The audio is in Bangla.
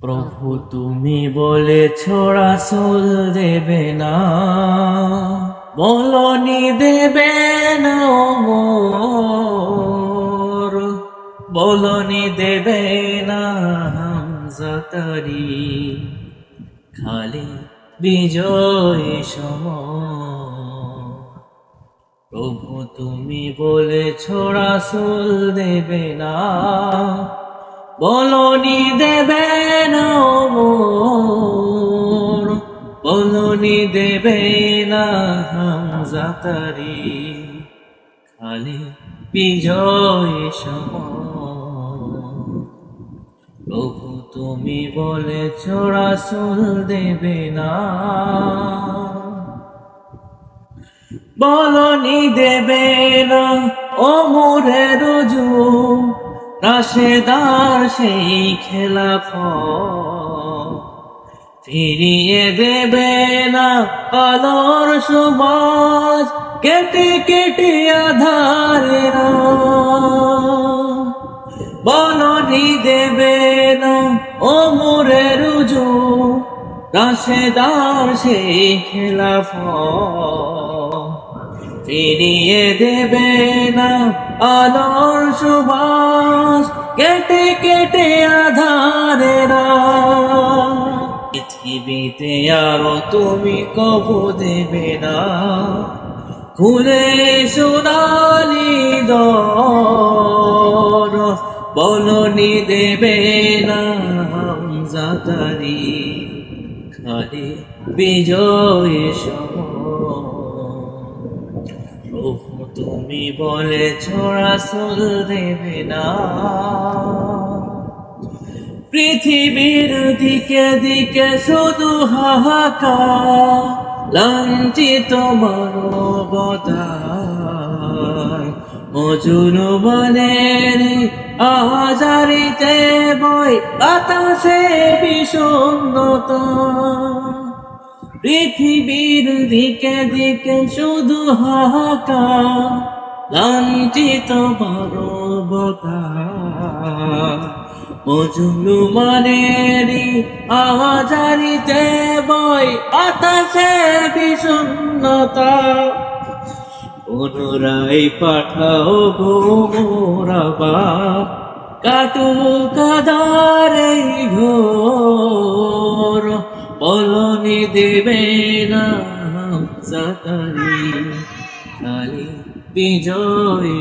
প্রভু তুমি বলেছ রাসূল দেবে না, বলনি দেবে না ওমর, বলনি দেবে না হামজাতারি, খালি বিজয় সমর। প্রভু তুমি বলেছ রাসূল দেবে না, বলনি দেবে না ওমর, বলনি দেবে না হামজাতারি, খালি বিজয় সমর। প্রভু তুমি বলেছ রাসূল দেবে না, বলনি দেবে না ওমরের রুজু, রাশেদার সেই খেলাফত, ফিরিয়ে দেবে না আলোর সমাজ, কেটে কেটে আধারের রাত। বলনি দেবে না ওমরের রুজু, রাশেদার সেই খেলাফত, ফিরিয়ে দেবে না আলোর সুবাস, কেটে কেটে আধারের রাত। পৃথিবীতে আরো তুমি কবু দেবে না, খুলে সোনালি দর, বলনি দেবে না হামজাতারি, খালি বিজয় সমর। প্রভু তুমি বলেছ রাসূল দেবে না, পৃথিবীর দিকে দিকে শুধু হাহাকার, লাঞ্ছিত মানবতায়, মজলুমের আহাজারিতে বয় বাতাসে বিষণ্ণতা। পৃথিবীর দিকে দিকে শুধু হাহাকার, লাঞ্ছিত মানবতায়, মজলুমের আহাজারিতে বয় বাতাসে বিষণ্ণতা। পুনরায় পাঠাও গো মোর আবার, কাটুক আঁধার এই ঘোর, বলনি দেবে না হামজাতারি, খালি বিজয়